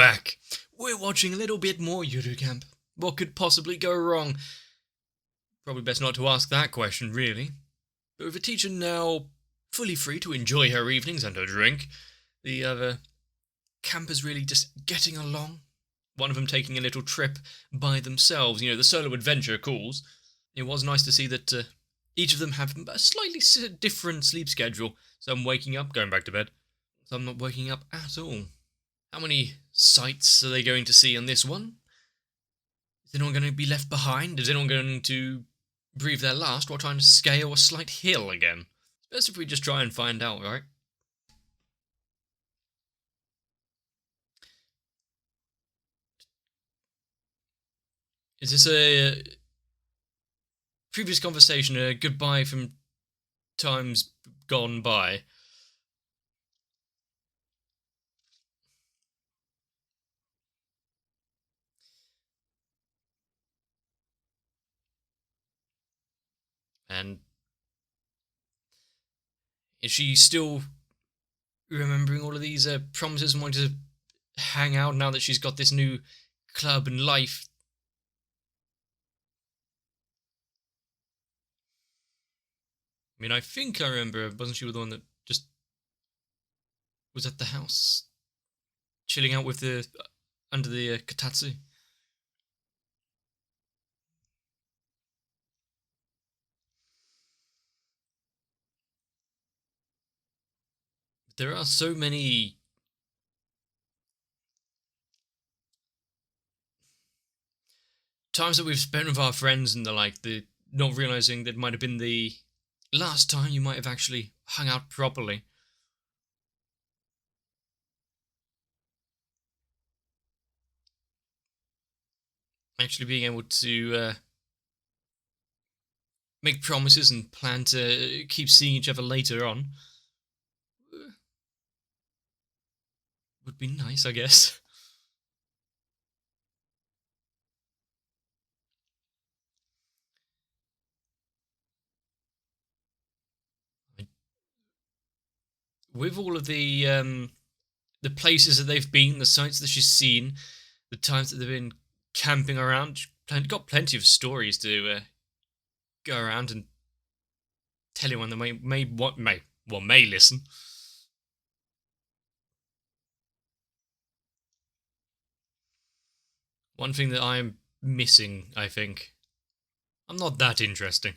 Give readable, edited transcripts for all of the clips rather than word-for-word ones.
back. We're watching a little bit more Yuru Camp. What could possibly go wrong? Probably best not to ask that question, really. But with the teacher now fully free to enjoy her evenings and her drink, the other campers really just getting along. One of them taking a little trip by themselves, the solo adventure calls. It was nice to see that each of them have a slightly different sleep schedule. Some waking up, going back to bed. Some not waking up at all. How many sights are they going to see on this one? Is anyone going to be left behind? Is anyone going to breathe their last while trying to scale a slight hill again? It's best if we just try and find out, right? Is this a previous conversation, a goodbye from times gone by? And is she still remembering all of these promises and wanting to hang out now that she's got this new club and life? I mean, I think I remember, wasn't she the one that just was at the house, chilling out with the under the katatsu? There are so many times that we've spent with our friends and the not realizing that might have been the last time you might have actually hung out properly. Actually being able to make promises and plan to keep seeing each other later on would be nice, I guess. With all of the places that they've been, the sites that she's seen, the times that they've been camping around, got plenty of stories to go around and tell anyone that may listen. One thing that I'm missing, I think, I'm not that interesting.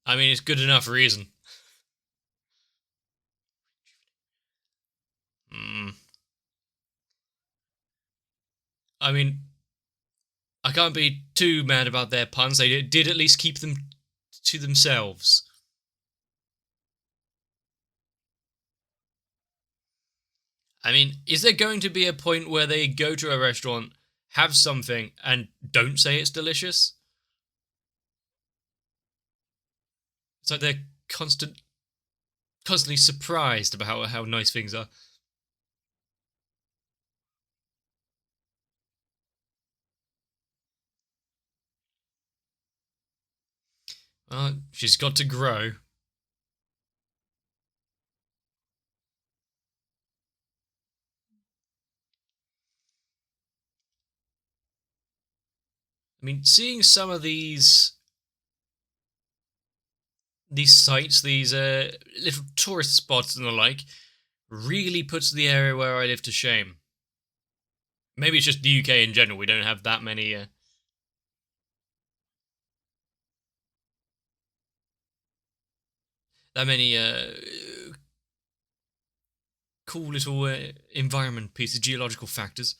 I mean, it's good enough reason. Hmm. I mean, I can't be too mad about their puns. They did at least keep them to themselves. I mean, is there going to be a point where they go to a restaurant, have something, and don't say it's delicious? It's like they're constantly surprised about how nice things are. She's got to grow. I mean, seeing some of these sites, these little tourist spots and the like, really puts the area where I live to shame. Maybe it's just the UK in general. We don't have that many. That many cool little environment pieces, geological factors.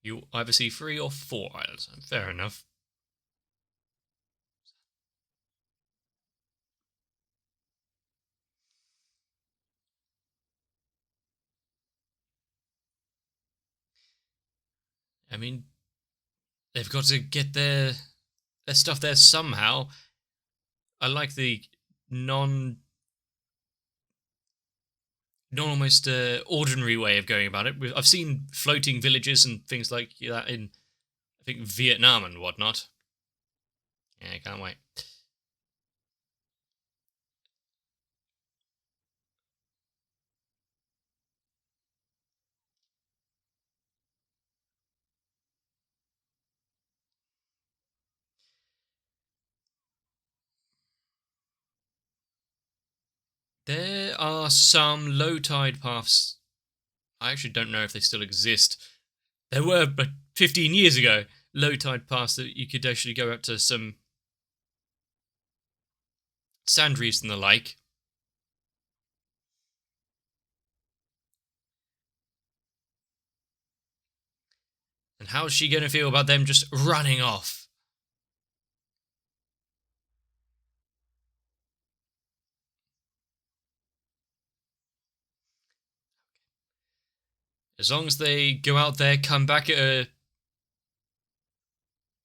You either see 3 or 4 islands. Fair enough. I mean, they've got to get their stuff there somehow. I like the non not almost ordinary way of going about it. I've seen floating villages and things like that in, I think, Vietnam and whatnot. Yeah, I can't wait. There are some low tide paths. I actually don't know if they still exist. There were, but 15 years ago, low tide paths that you could actually go up to some sand reefs and the like. And how's she going to feel about them just running off? As long as they go out there, come back at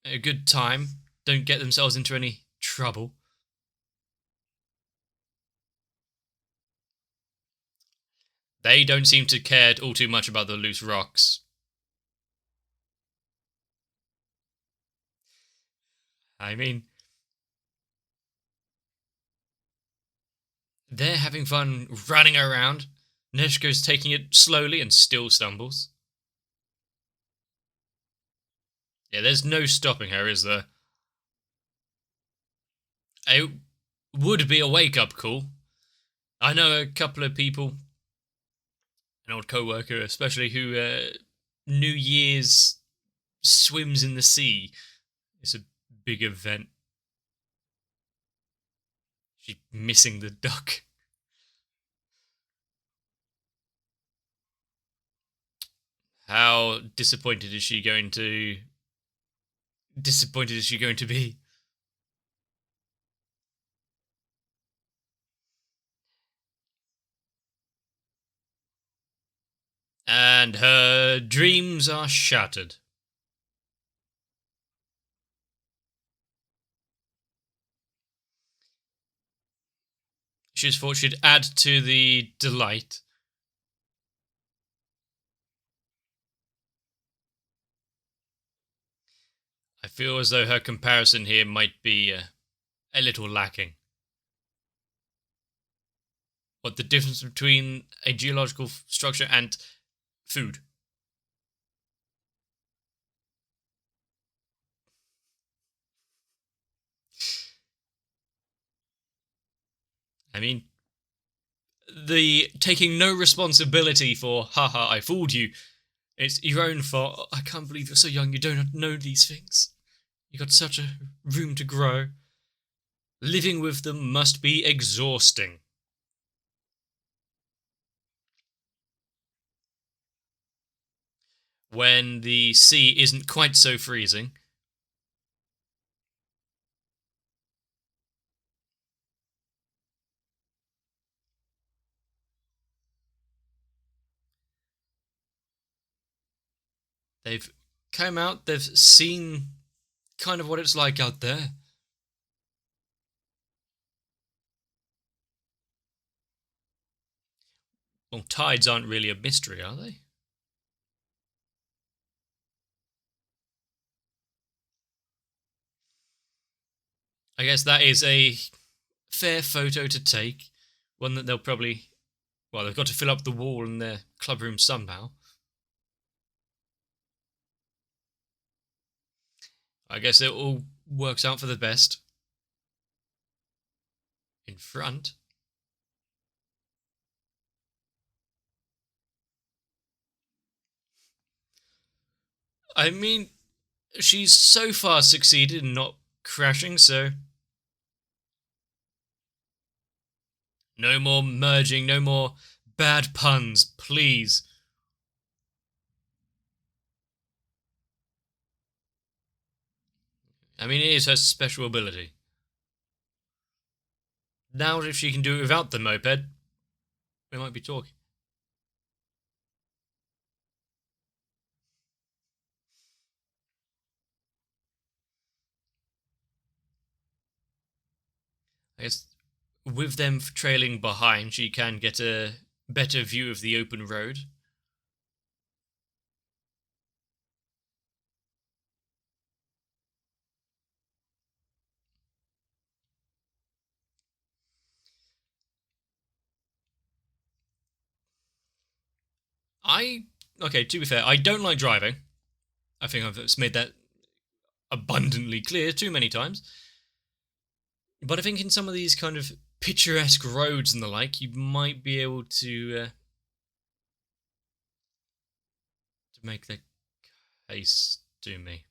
a good time, don't get themselves into any trouble. They don't seem to care all too much about the loose rocks. I mean, they're having fun running around. Neshko's taking it slowly and still stumbles. Yeah, there's no stopping her, is there? It would be a wake-up call. I know a couple of people, an old co-worker especially, who New Year's swims in the sea. It's a big event. She's missing the duck. How disappointed is she going to be? And her dreams are shattered. She just thought she'd add to the delight. I feel as though her comparison here might be a little lacking. What the difference between a geological structure and food? I mean, the taking no responsibility for, haha, I fooled you. It's your own fault. I can't believe you're so young, you don't know these things. You got such a room to grow. Living with them must be exhausting. When the sea isn't quite so freezing. They've come out, they've seen kind of what it's like out there. Well, tides aren't really a mystery, are they? I guess that is a fair photo to take. One that they'll probably, well, they've got to fill up the wall in their club room somehow. I guess it all works out for the best. In front. I mean, she's so far succeeded in not crashing, so no more merging, no more bad puns, please. I mean, it is her special ability. Now, if she can do it without the moped, we might be talking. I guess with them trailing behind, she can get a better view of the open road. Okay, to be fair, I don't like driving. I think I've made that abundantly clear too many times. But I think in some of these kind of picturesque roads and the like, you might be able to make the case to me.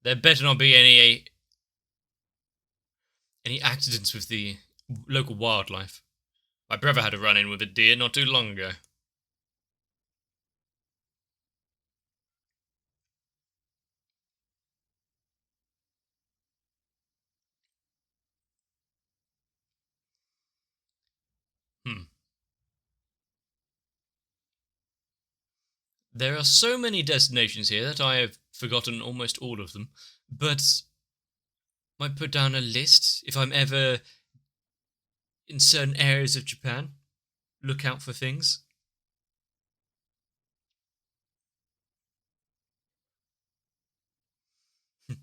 There better not be any accidents with the local wildlife. My brother had a run-in with a deer not too long ago. There are so many destinations here that I have forgotten almost all of them, but I might put down a list if I'm ever in certain areas of Japan. Look out for things. I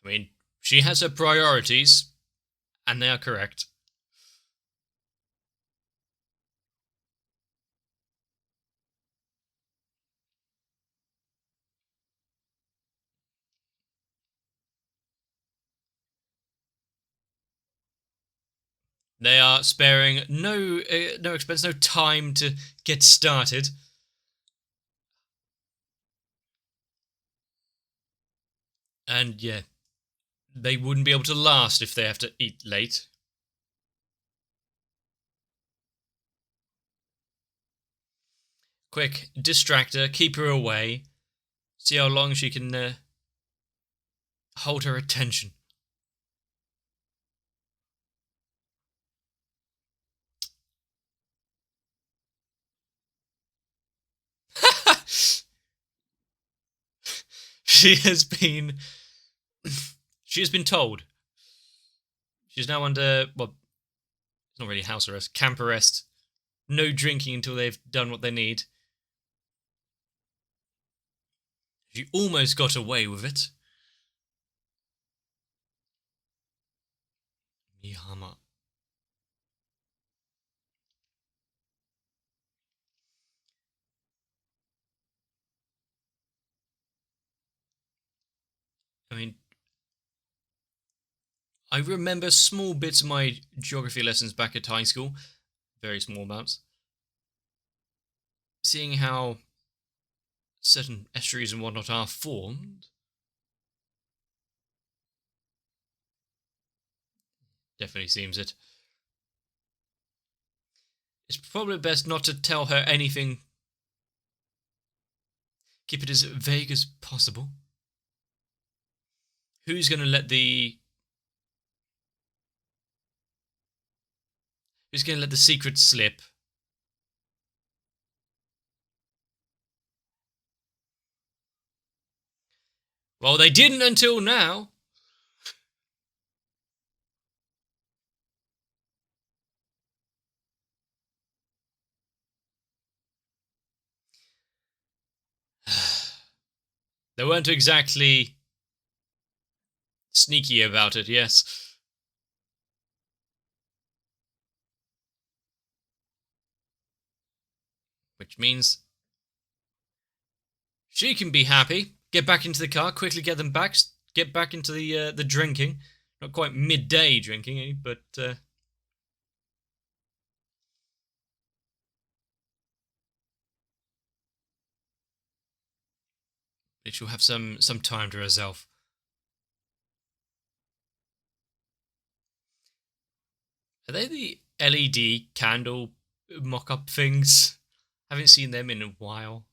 mean, she has her priorities, and they are correct. They are sparing no expense, no time to get started. And yeah, they wouldn't be able to last if they have to eat late. Quick, distract her, keep her away, see how long she can hold her attention. She has been she has been told. She's now under, well, it's not really house arrest, camp arrest. No drinking until they've done what they need. She almost got away with it. Mihama. I mean, I remember small bits of my geography lessons back at high school, very small amounts, seeing how certain estuaries and whatnot are formed. Definitely seems it. It's probably best not to tell her anything. Keep it as vague as possible. Who's going to let the secret slip? Well, they didn't until now. They weren't exactly sneaky about it, yes. Which means she can be happy, get back into the car, quickly get them back, get back into the drinking. Not quite midday drinking, but she'll have some time to herself. Are they the LED candle mock-up things? Haven't seen them in a while.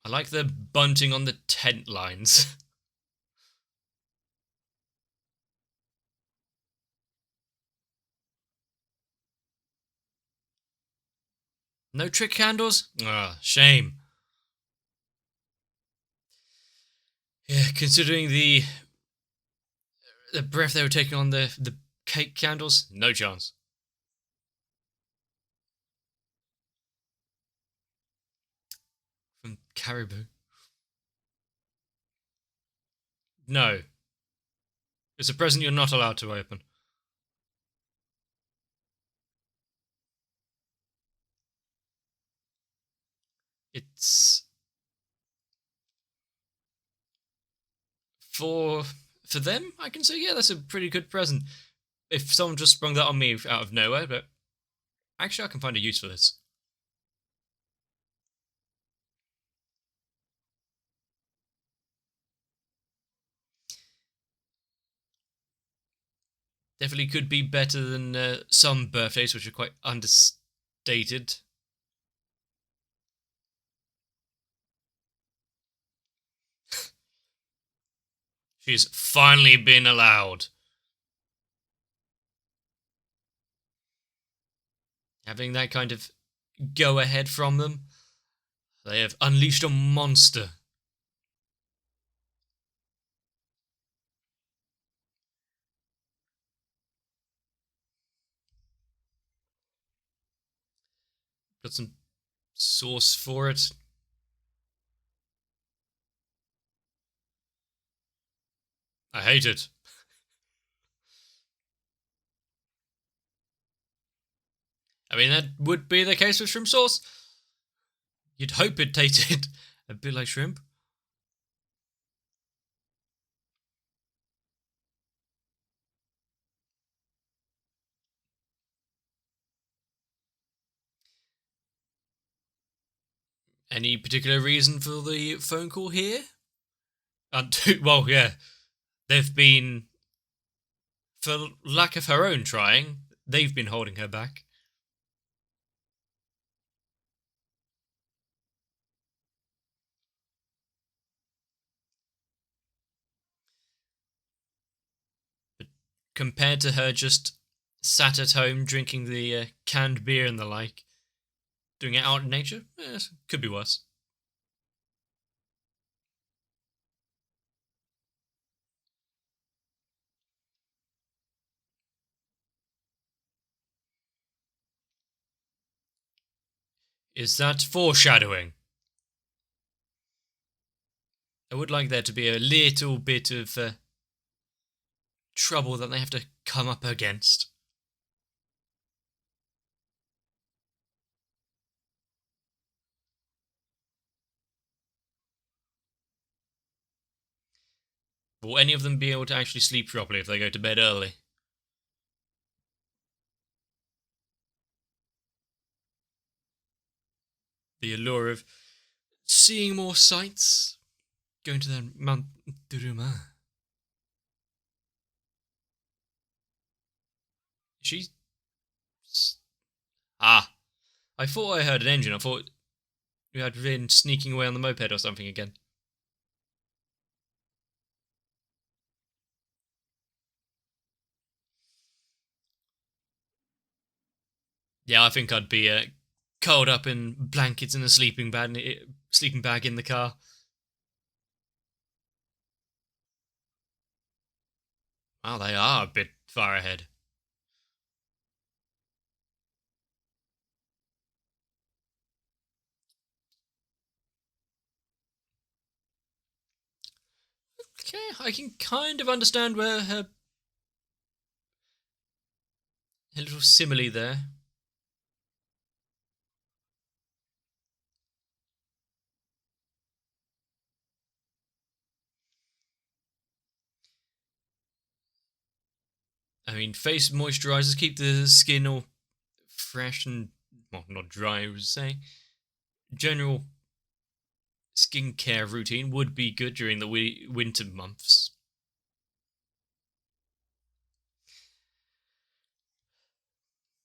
I like the bunting on the tent lines. No trick candles? Ah, shame. Yeah, considering the breath they were taking on the cake candles, no chance. From Caribou. No. It's a present you're not allowed to open. It's for them, I can say, yeah, that's a pretty good present. If someone just sprung that on me out of nowhere, but actually I can find a use for this. Definitely could be better than some birthdays, which are quite understated. She's finally been allowed. Having that kind of go ahead from them, they have unleashed a monster. Got some sauce for it. I hate it. I mean, that would be the case with shrimp sauce. You'd hope it tasted a bit like shrimp. Any particular reason for the phone call here? Well, yeah. They've been, for lack of her own trying, they've been holding her back. But compared to her just sat at home drinking the canned beer and the like, doing it out in nature, could be worse. Is that foreshadowing? I would like there to be a little bit of trouble that they have to come up against. Will any of them be able to actually sleep properly if they go to bed early? The allure of seeing more sights, going to the Mount Duruma. She. Ah, I thought I heard an engine. I thought you had been sneaking away on the moped or something again. Yeah, I think I'd be curled up in blankets in a sleeping bag in the car. Wow, they are a bit far ahead. Okay, I can kind of understand where her little simile there. I mean, face moisturizers keep the skin all fresh and, well, not dry, I would say. General skincare routine would be good during the winter months.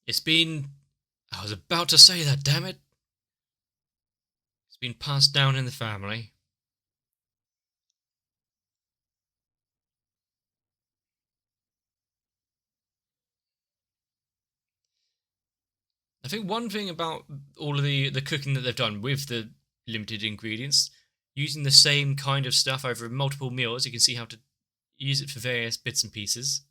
It's been. I was about to say that, damn it. It's been passed down in the family. think one thing about all of the cooking that they've done with the limited ingredients, using the same kind of stuff over multiple meals, you can see how to use it for various bits and pieces.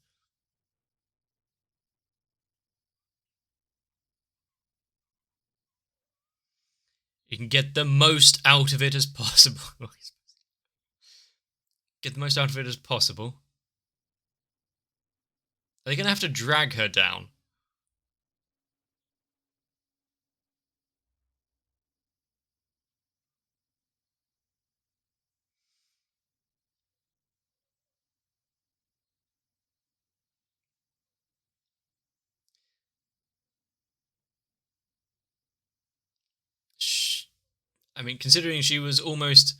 You can get the most out of it as possible. Get the most out of it as possible. Are they going to have to drag her down? I mean, considering she was almost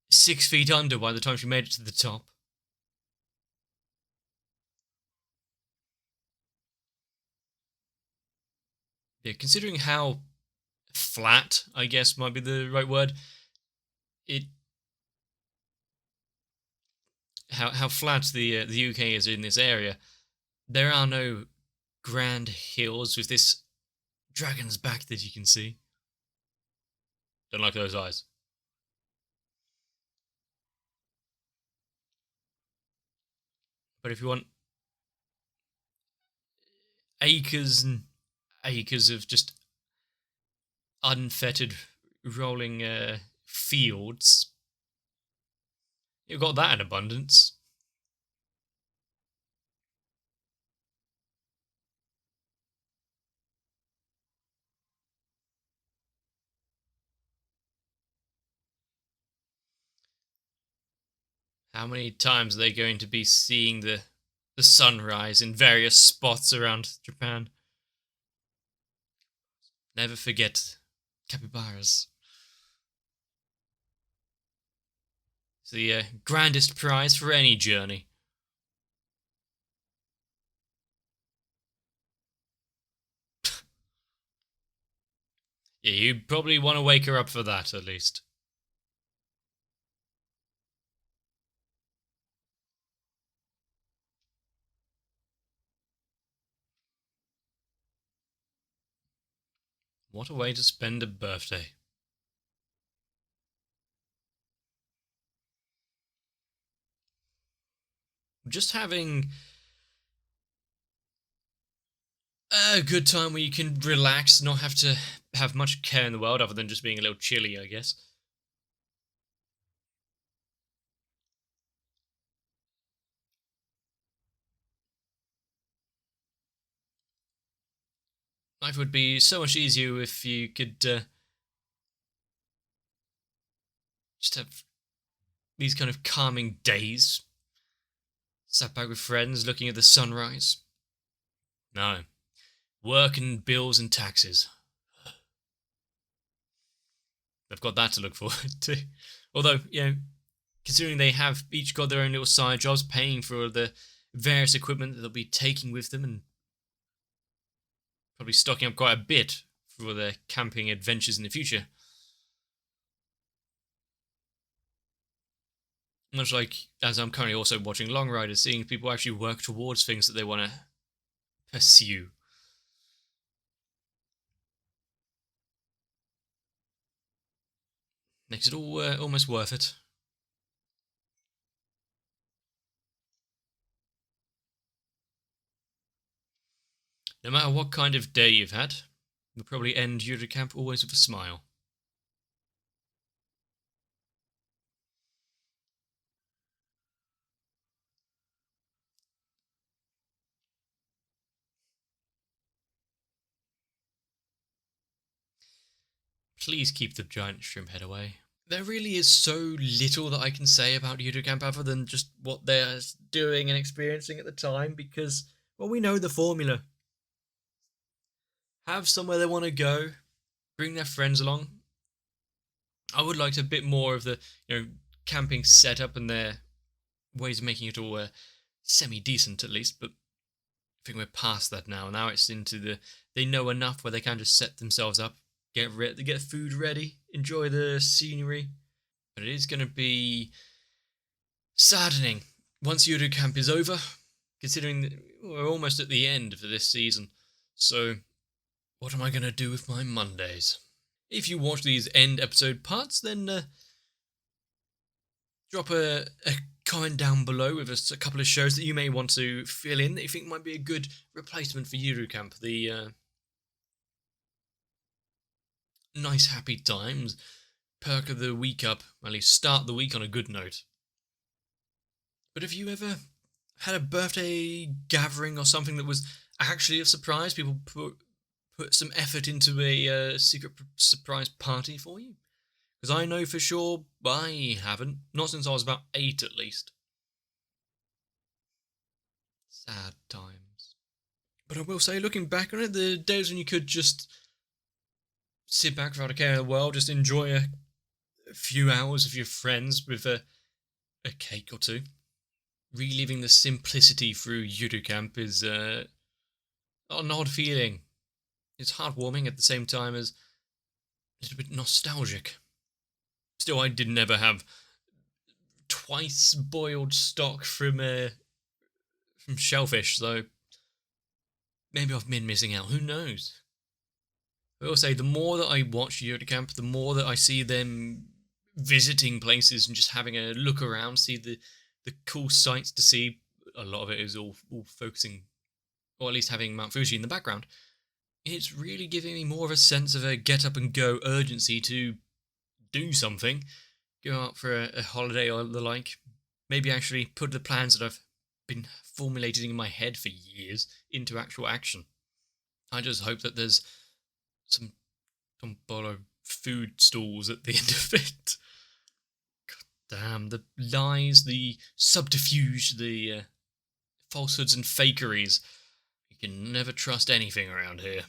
6 feet under by the time she made it to the top. Yeah, considering how flat, I guess might be the right word, it how flat the UK is in this area, there are no grand hills with this dragon's back that you can see. Don't like those eyes. But if you want acres and acres of just unfettered rolling fields, you've got that in abundance. How many times are they going to be seeing the sunrise in various spots around Japan? Never forget capybaras. It's the grandest prize for any journey. Yeah, you probably want to wake her up for that, at least. What a way to spend a birthday. Just having a good time where you can relax, not have to have much care in the world other than just being a little chilly, I guess. Life would be so much easier if you could just have these kind of calming days. Sat back with friends, looking at the sunrise. No. Work and bills and taxes. They've got that to look forward to. Although, considering they have each got their own little side jobs, paying for the various equipment that they'll be taking with them, and probably stocking up quite a bit for their camping adventures in the future. Much like, as I'm currently also watching Long Riders, seeing people actually work towards things that they want to pursue. Makes it all almost worth it. No matter what kind of day you've had, you'll probably end Yuru camp always with a smile. Please keep the giant shrimp head away. There really is so little that I can say about Yuru camp other than just what they're doing and experiencing at the time, because, well, we know the formula. Have somewhere they want to go, bring their friends along. I would like a bit more of the, camping setup and their ways of making it all semi-decent at least, but I think we're past that now. Now it's into they know enough where they can just set themselves up, get food ready, enjoy the scenery. But it is going to be saddening once Yuru camp is over, considering we're almost at the end for this season. So What am I going to do with my Mondays? If you watch these end episode parts, then drop a comment down below with a couple of shows that you may want to fill in that you think might be a good replacement for Yuru Camp. The nice happy times, perk of the week up, or at least start the week on a good note. But have you ever had a birthday gathering or something that was actually a surprise? People put some effort into a secret surprise party for you? Because I know for sure I haven't. Not since I was about 8 at least. Sad times. But I will say, looking back on it, the days when you could just sit back without a care in the world, just enjoy a few hours with your friends with a cake or two. Reliving the simplicity through Yuru Camp is an odd feeling. It's heartwarming at the same time as a little bit nostalgic. Still, I did never have twice boiled stock from shellfish, so maybe I've been missing out. Who knows? I will say, the more that I watch Yuru Camp, the more that I see them visiting places and just having a look around, see the cool sights to see. A lot of it is all focusing, or at least having Mount Fuji in the background. It's really giving me more of a sense of a get up and go urgency to do something, go out for a holiday or the like. Maybe actually put the plans that I've been formulating in my head for years into actual action. I just hope that there's some tombolo food stalls at the end of it. Damn, the lies, the subterfuge, the falsehoods and fakeries. You can never trust anything around here.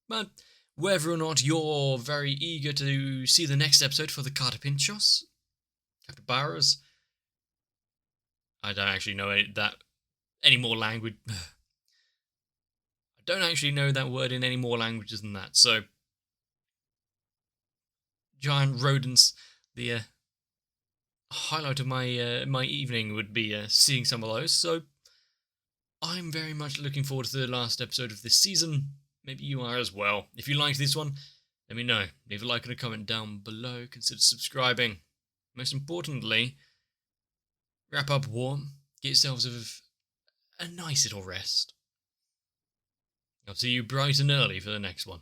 But whether or not you're very eager to see the next episode for the Cartapinchos, capybaras, I don't actually know any more language. I don't actually know that word in any more languages than that, so giant rodents. The highlight of my my evening would be seeing some of those. So I'm very much looking forward to the last episode of this season. Maybe you are as well. If you liked this one, let me know. Leave a like and a comment down below. Consider subscribing. Most importantly, wrap up warm. Get yourselves a nice little rest. I'll see you bright and early for the next one.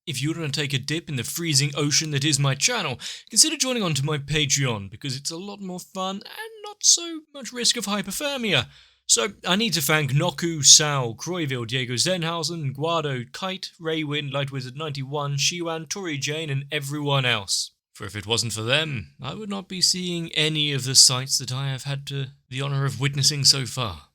If you want to take a dip in the freezing ocean that is my channel, consider joining onto my Patreon, because it's a lot more fun and not so much risk of hypothermia. So I need to thank Noku, Sal, Croyville, Diego Zenhausen, Guado, Kite, Raywin, Lightwizard91, Shiwan, Tori Jane, and everyone else. For if it wasn't for them, I would not be seeing any of the sights that I have had the honour of witnessing so far.